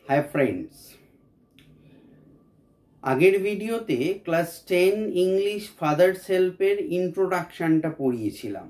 Hi friends, আগের ভিডিওতে class 10 English father's হেল্পের ইন্ট্রোডাকশনটা পড়িয়েছিলাম,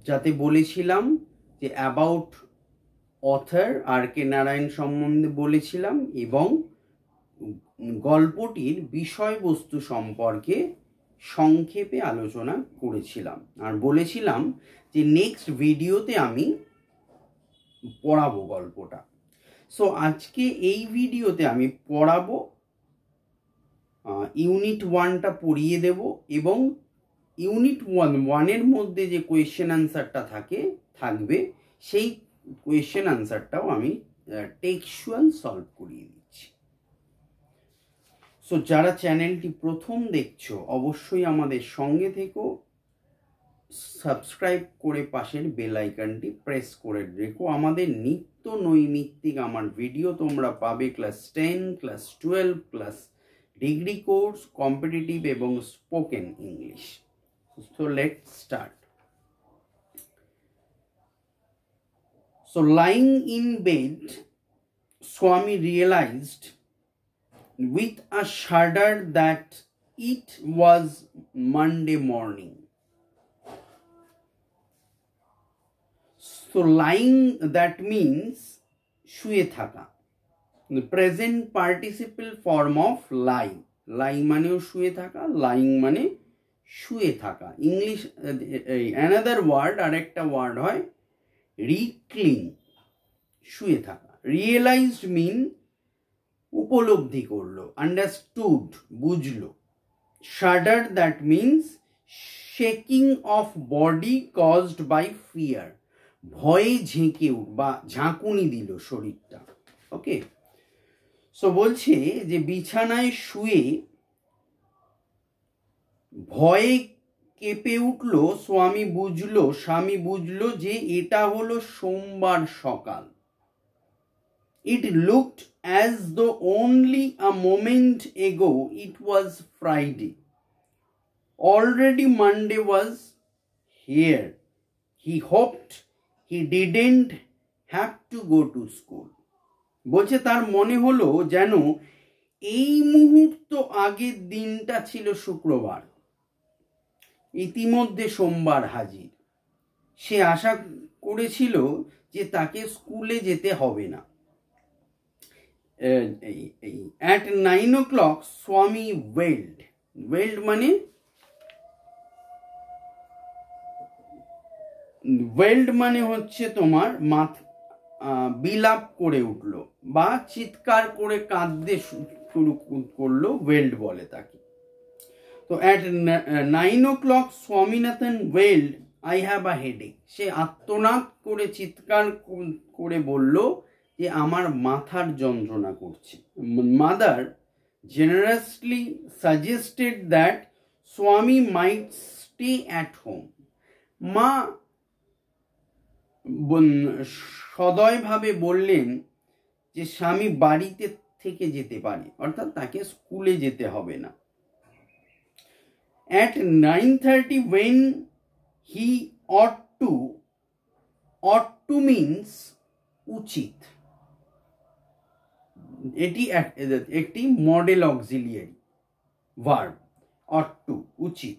যাতে বলেছিলাম যে অ্যাবাউট অথর আর কে নারায়ণ সম্বন্ধে বলেছিলাম এবং গল্পটির বিষয়বস্তু সম্পর্কে সংক্ষেপে আলোচনা করেছিলাম। আর বলেছিলাম যে নেক্সট ভিডিওতে আমি পড়াবো গল্পটা। সো আজকে এই ভিডিওতে আমি পড়াবো, ইউনিট 1টা পড়িয়ে দেব এবং ইউনিট 1-1-এর মধ্যে যে কোয়েশ্চেন আনসারটা থাকবে সেই কোয়েশ্চেন আনসারটাও আমি টেক্সচুয়াল সলভ করিয়ে দিচ্ছি। সো যারা চ্যানেলটি প্রথম দেখছো অবশ্যই আমাদের সঙ্গে থেকো, সাবস্ক্রাইব করে পাশের বেল আইকনটি প্রেস করে রেখো। আমাদের নিত্য নৈমিত্তিক আমার ভিডিও তোমরা পাবে class 10, class 12, class degree course, competitive এবং spoken English. So let's start. So lying in bed, Swami realized with a shudder that it was Monday morning. So lying, that means শুয়ে থাকা, the present participle form of lie. lie মানেও শুয়ে থাকা, lying মানে শুয়ে থাকা। English another word, আরেকটা word হয় রিক্লিন, শুয়ে থাকা। রিয়েলাইজড মিন উপলব্ধি করলো, আন্ডারস্টুড বুঝলো। Shudder, that means shaking of body caused by fear, ভয়ে ঝেঁকে বা ঝাঁকুনি দিল শরীরটা। ওকে, সো বলছে যে বিছানায় শুয়ে ভয়ে কেঁপে উঠলো স্বামী বুঝলো যে এটা হলো সোমবার সকাল। It looked as though only a moment ago it was Friday. Already Monday was here. He hoped he didn't have to go to school. বলছে তার মনে হলো যেন এই মুহূর্ত আগের দিনটা ছিল শুক্রবার, ইতিমধ্যে সোমবার হাজির। সে আশা করেছিল যে তাকে স্কুলে যেতে হবে না। At 9 o'clock Swami wailed. Wailed মানে হচ্ছে তোমার বিলাপ করে উঠলো বা চিৎকার করে কাঁদতে শুরু করলো, ওয়েল্ড বলে তাকে। তো at 9 o'clock Swaminathan wailed, I have a headache. সে আর্তনাদ করে চিৎকার করে বলল যে আমার মাথার যন্ত্রণা করছে। Mother generously suggested that Swami might stay at home. মা সদয়ভাবে বললেন যে স্বামী বাড়িতে থেকে যেতে পারে, অর্থাৎ তাকে স্কুলে যেতে হবে না। At 9:30 when he ought to means উচিত, এটি একটি model auxiliary verb, ought to উচিত।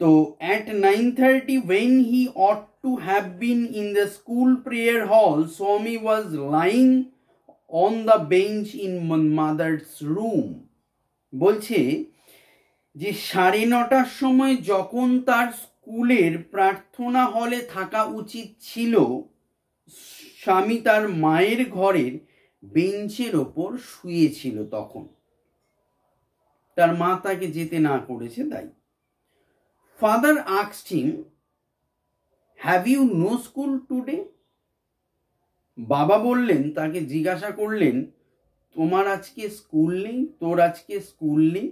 তো at 9:30 when he ought to have been in the school prayer hall, Swami was lying on the bench in mother's room. বলছে যে 9:30টার সময় যখন তার স্কুলের প্রার্থনা হলে থাকা উচিত ছিল, স্বামী তার মায়ের ঘরের বেঞ্চের ওপর শুয়েছিল। তখন তার মা তাকে যেতে না করেছে তাই। Father asked him, have you no school today? বাবা বললেন, তাকে জিজ্ঞাসা করলেন, তোমার আজকে স্কুল নেই, তোর আজকে স্কুল নেই?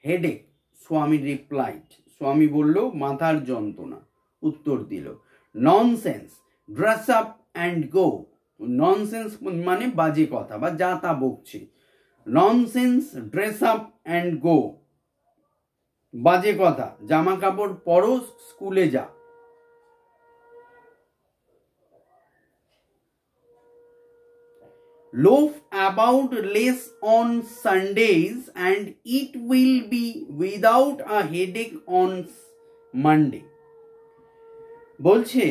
হেডেক, স্বামী রিপ্লাইড, স্বামী বলল মাথার যন্ত্রণা। উত্তর দিল, nonsense, dress up and go. Nonsense মানে বাজে কথা বা যা তা বকছে। Nonsense, dress up and go, বাজে কথা, জামা কাপড় পরো, স্কুলে যা। loaf about less on Sundays and it will be without a headache on Monday. বলছে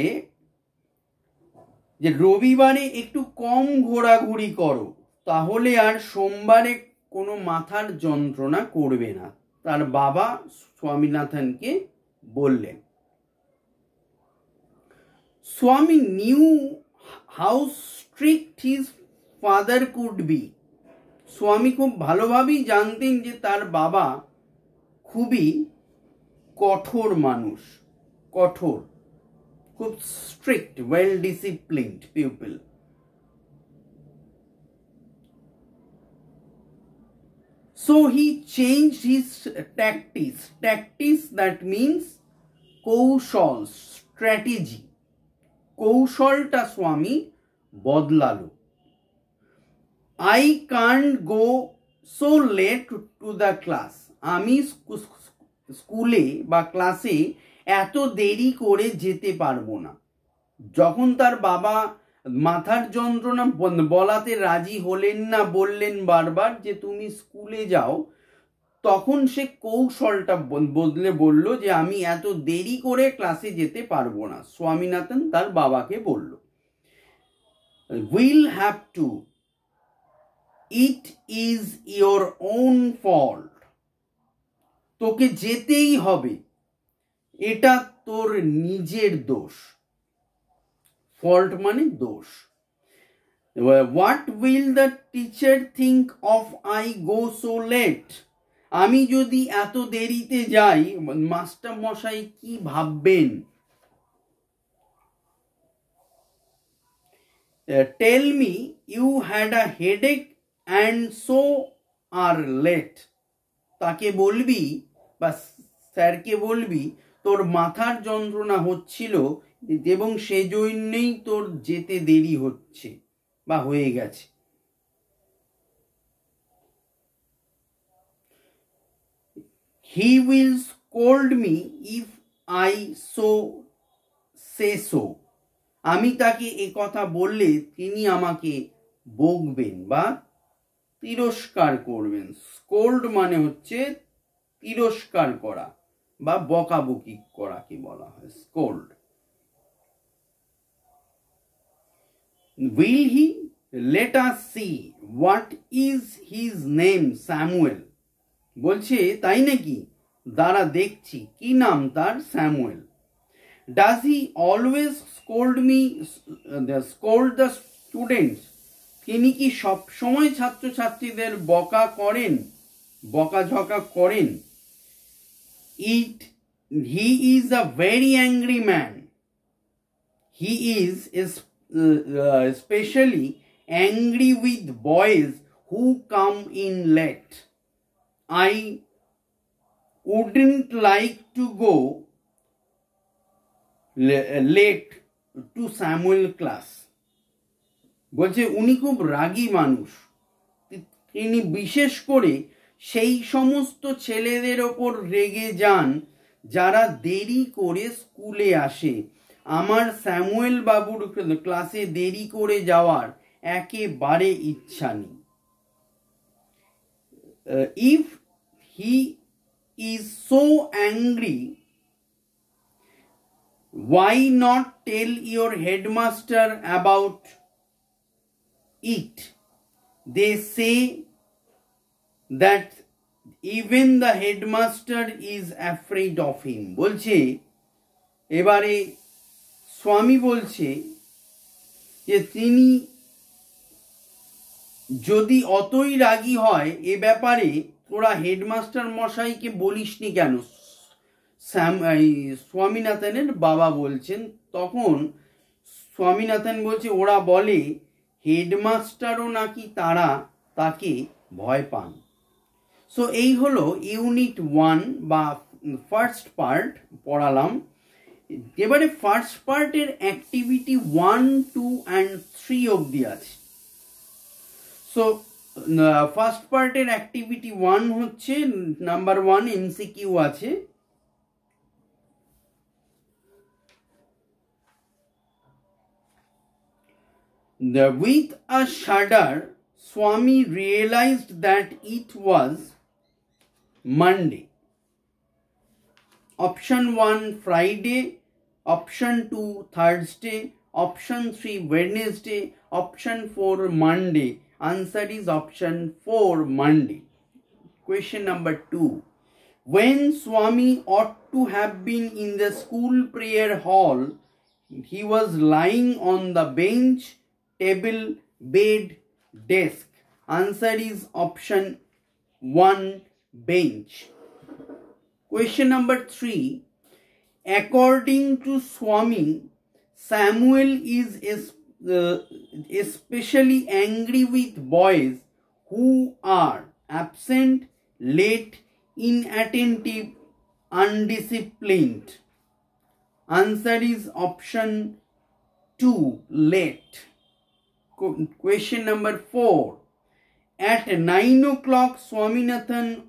যে রবিবারে একটু কম ঘোরাঘুরি করো, তাহলে আর সোমবারে কোনো মাথার যন্ত্রণা করবে না, তার বাবা স্বামীনাথনকে বললেন। স্বামী knew how strict his father could be. স্বামী খুব ভালোভাবেই জানতেন যে তার বাবা খুবই কঠোর মানুষ, কঠোর, খুব strict, well disciplined people. So he changed his tactics. Tactics, that means কৌশল, স্ট্র্যাটেজি। কৌশলটা স্বামী বদলালো। I can't go so late to the class. আমি স্কুলে বা ক্লাসে এত দেরি করে যেতে পারবো না। যখন তার বাবা মাথার যন্ত্রণা বলাতে রাজি হলেন না, বললেন বারবার যে তুমি স্কুলে যাও, তখন সে কৌশলটা বদলে বলল যে আমি এত দেরি করে ক্লাসে যেতে পারবো না। স্বামীনাথন তার বাবাকে বলল, will have to, it is your own fault. তোকে যেতেই হবে, এটা তোর নিজের দোষ। ফল্ট মানে দোষ। What will the teacher think of I go so late? আমি যদি এত দেরিতে যাই, মাস্টার মশাই কি ভাববেন? Tell me you had a headache and so are late. তাকে বলবি বা স্যারকে বলবি তোর মাথার যন্ত্রণা হচ্ছিল এবং সেজন্যই তোর যেতে দেরি হচ্ছে বা হয়ে গেছে। He will scold me if I say so. আমি তাকে এ কথা বললে তিনি আমাকে বকবেন বা তিরস্কার করবেন। স্কোল্ড মানে হচ্ছে তিরস্কার করা বা বকাবকি করাকে বলা হয় scold. Will he? Let us see. What is his name? Samuel. বলছে তাই নাকি, দাঁড়া দেখছি কি নাম তার, Samuel. Does he always scold the students? তিনি কি সব সময় ছাত্রছাত্রীদের বকাঝকা করেন? He is a very angry man. He is especially angry with boys who come in late. I wouldn't like to go late to Samuel class. বলছে উনি খুব রাগী মানুষ, তিনি বিশেষ করে সেই সমস্ত ছেলেদের ওপর রেগে যান যারা দেরি করে স্কুলে আসে। আমার স্যামুয়েল বাবুর ক্লাসে দেরি করে যাওয়ার একেবারে ইচ্ছা নেই। If he is so angry, why not tell your headmaster about it? They say that even the headmaster is afraid of him. বলছে এবারে স্বামী বলছে যে তিনি যদি অতই রাগী হয় এ ব্যাপারে তোরা হেডমাস্টার মশাইকে বলিসনি কেন? স্বামীনাথনের বাবা বলছেন। তখন স্বামীনাথন বলছে ওরা বলে হেডমাস্টারও নাকি তাকে ভয় পান। সো এই হলো ইউনিট 1 বা ফার্স্ট পার্ট পড়ালাম। এবারে ফার্স্ট পার্টের অ্যাক্টিভিটি 1, 2 and 3 অবধি আছে। সো ফার্স্ট পার্টের অ্যাক্টিভিটি 1 হচ্ছে নাম্বার 1 এমসিকিউ আছে। With a shudder, Swami realized that it was Monday. Option 1 Friday, option 2 Thursday, option 3 Wednesday, option 4 Monday. Answer is option 4 Monday. Question number 2. When Swami ought to have been in the school prayer hall, he was lying on the bench, table, bed, desk. Answer is option 1 bench. Question number 3. According to Swami, Samuel is especially angry with boys who are absent, late, inattentive, undisciplined. Answer is option 2 late. Question number 4. At 9 o'clock, Swaminathan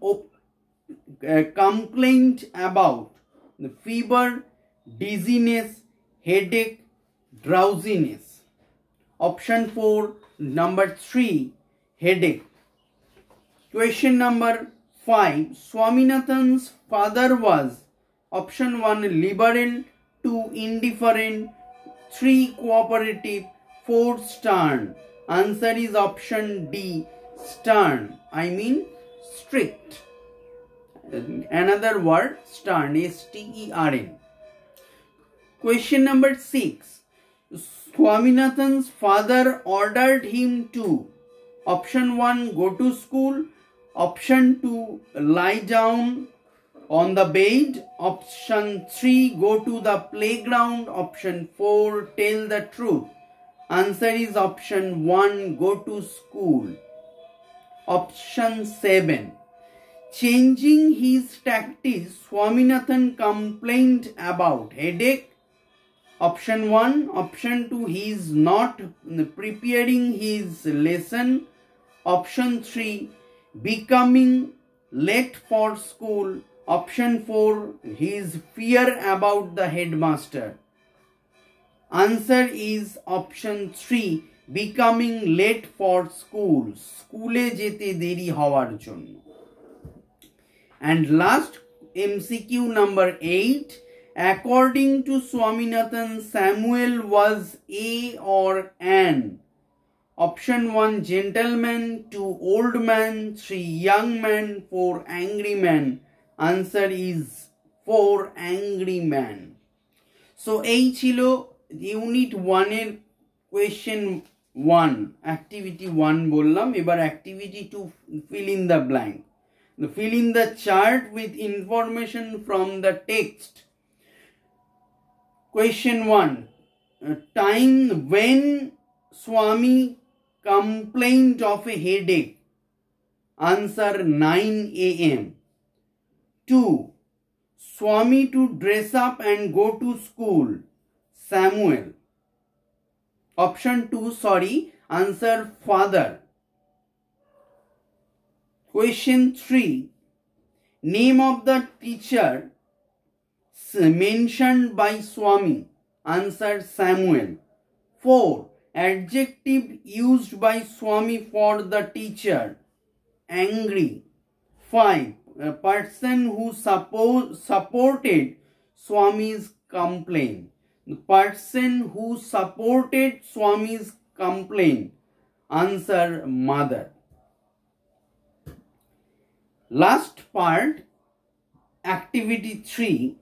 complained about the fever, dizziness, headache, drowsiness. Option 4 number 3 headache. Question number 5. Swaminathan's father was option 1 liberal, 2 indifferent, 3 cooperative, 4 stern. Answer is option D stern. I mean strict. Another word stern, S-T-E-R-N. Question number 6. Swaminathan's father ordered him to option 1 go to school, option 2 lie down on the bed, option 3 go to the playground, option 4 tell the truth. Answer is option 1 go to school. Option 7. Changing his tactics, Swaminathan complained about headache. Option 1. Option 2, he is not preparing his lesson. Option 3, becoming late for school. Option 4, his fear about the headmaster. Answer is option 3, becoming late for school. Skule jete deri hawar jonno. And last MCQ number 8. According to Swaminathan, Samuel was a or an. Option 1 gentleman, 2 old man, 3 young man, 4 angry man. Answer is 4 angry man. So এই ছিল unit 1 এর question 1 activity 1 বললাম। এবার activity 2 fill in the blank. Fill in the chart with information from the text. Question 1. Time when Swami complained of a headache. Answer 9 a.m. 2. Swami to dress up and go to school. Samuel. Option 2, sorry. Answer father. Question 3. Name of the teacher mentioned by Swami. Answer Samuel. 4. Adjective used by Swami for the teacher. Angry. 5. A person who supported Swami's complaint. The person who supported Swami's complaint. Answer mother. Last part, activity 3.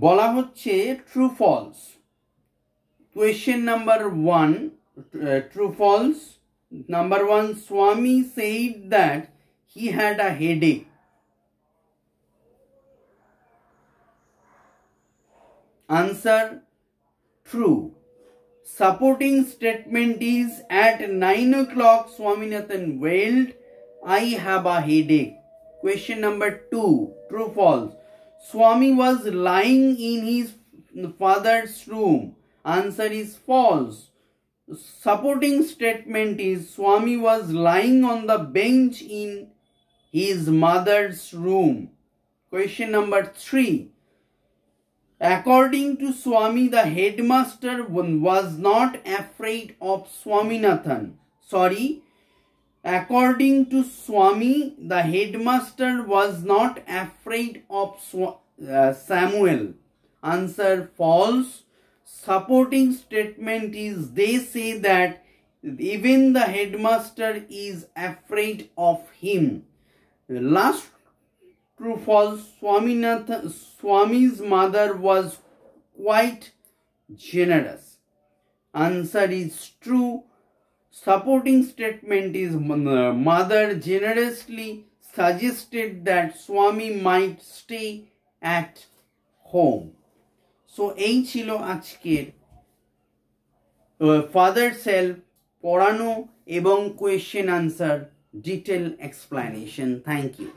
বলা হচ্ছে true false. Question number 1, true false. Number 1, Swami said that he had a headache. Answer true. Supporting statement is at 9 o'clock Swaminathan wailed, I have a headache. Question number 2, true false. Swami was lying in his father's room. Answer is false. Supporting statement is Swami was lying on the bench in his mother's room. Question number 3. According to Swami, the headmaster was not afraid of Swaminathan. Sorry. According to Swami, the headmaster was not afraid of Samuel. Answer false. Supporting statement is they say that even the headmaster is afraid of him. Last true false. Swami's mother was quite generous. Answer is true. Supporting statement is mother generously suggested that Swami might stay at home. So এই ছিল আজকের father self পড়ানো এবং question answer detail explanation. Thank you.